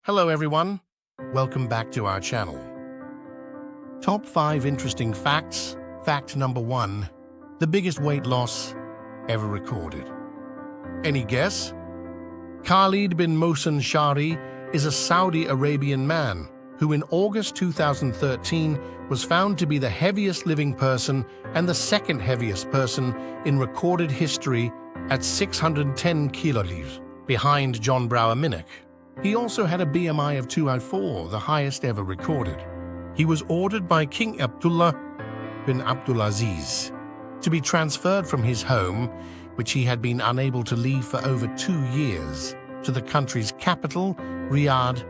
Hello everyone, welcome back to our channel. Top 5 interesting facts. Fact number 1, the biggest weight loss ever recorded. Any guess? Khalid bin Mohsen Shari is a Saudi Arabian man who in August 2013 was found to be the heaviest living person and the second heaviest person in recorded history at 610 kiloliters, behind John Brower-Minnick. He also had a BMI of 204, the highest ever recorded. He was ordered by King Abdullah bin Abdulaziz to be transferred from his home, which he had been unable to leave for over 2 years, to the country's capital, Riyadh,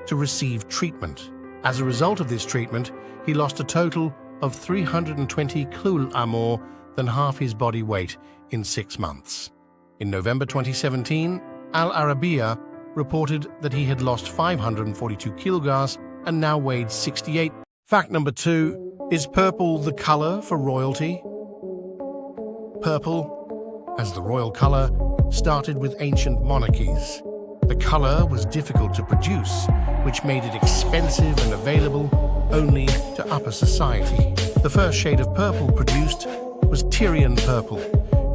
to receive treatment. As a result of this treatment, he lost a total of 320 kg more than half his body weight in 6 months. In November 2017, Al Arabiya reported that he had lost 542 kilograms and now weighed 68. Fact number 2, is purple the color for royalty? Purple, as the royal color, started with ancient monarchies. The color was difficult to produce, which made it expensive and available only to upper society. The first shade of purple produced was Tyrian purple,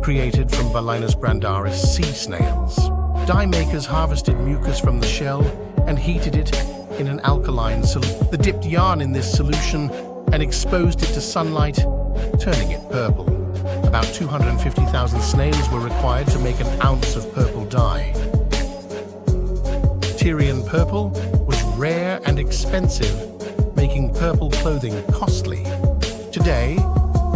created from Balinus brandaris sea snails. Dye makers harvested mucus from the shell and heated it in an alkaline solution. They dipped yarn in this solution and exposed it to sunlight, turning it purple. About 250,000 snails were required to make an ounce of purple dye. Tyrian purple was rare and expensive, making purple clothing costly. Today,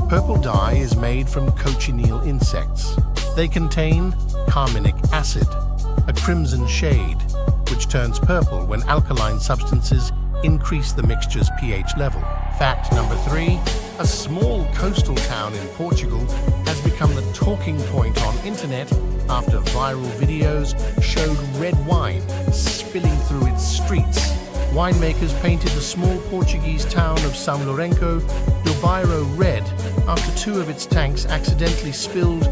purple dye is made from cochineal insects. They contain carminic acid, a crimson shade, which turns purple when alkaline substances increase the mixture's pH level. Fact number 3, a small coastal town in Portugal has become the talking point on internet after viral videos showed red wine spilling through its streets. Winemakers painted the small Portuguese town of São Lourenço do Bairro red after 2 of its tanks accidentally spilled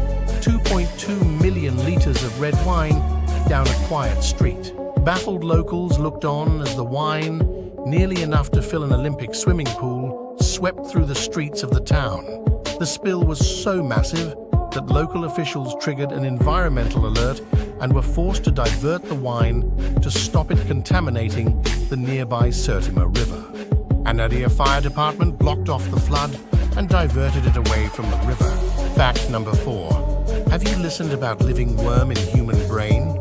2.2 million liters of red wine down a quiet street. Baffled locals looked on as the wine, nearly enough to fill an Olympic swimming pool, swept through the streets of the town. The spill was so massive that local officials triggered an environmental alert and were forced to divert the wine to stop it contaminating the nearby Sertima River. An area fire department blocked off the flood and diverted it away from the river. Fact number 4. Have you listened about living worm in human brain?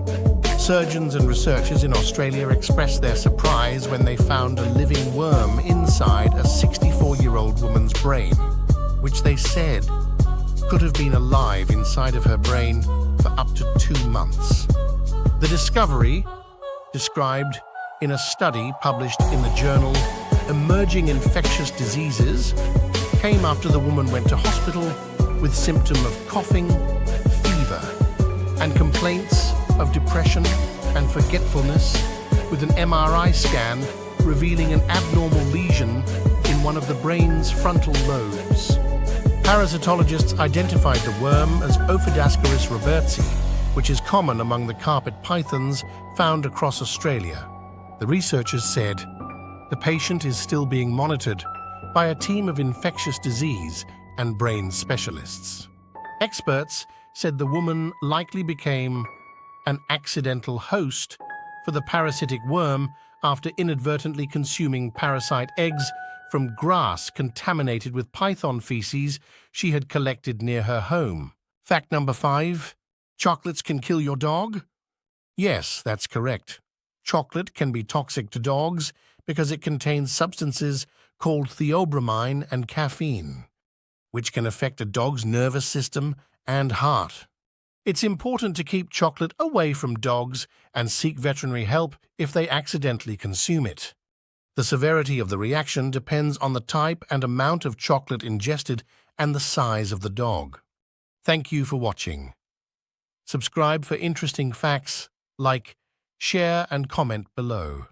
Surgeons and researchers in Australia expressed their surprise when they found a living worm inside a 64-year-old woman's brain, which they said could have been alive inside of her brain for up to 2 months. The discovery, described in a study published in the journal Emerging Infectious Diseases, came after the woman went to hospital with symptoms of coughing, fever, and complaints of depression and forgetfulness, with an MRI scan revealing an abnormal lesion in one of the brain's frontal lobes. Parasitologists identified the worm as Ophidascaris robertsi, which is common among the carpet pythons found across Australia. The researchers said the patient is still being monitored by a team of infectious disease and brain specialists. Experts said the woman likely became an accidental host for the parasitic worm after inadvertently consuming parasite eggs from grass contaminated with python feces she had collected near her home. Fact number 5, chocolates can kill your dog? Yes, that's correct. Chocolate can be toxic to dogs because it contains substances called theobromine and caffeine, which can affect a dog's nervous system and heart. It's important to keep chocolate away from dogs and seek veterinary help if they accidentally consume it. The severity of the reaction depends on the type and amount of chocolate ingested and the size of the dog. Thank you for watching. Subscribe for interesting facts, like, share and comment below.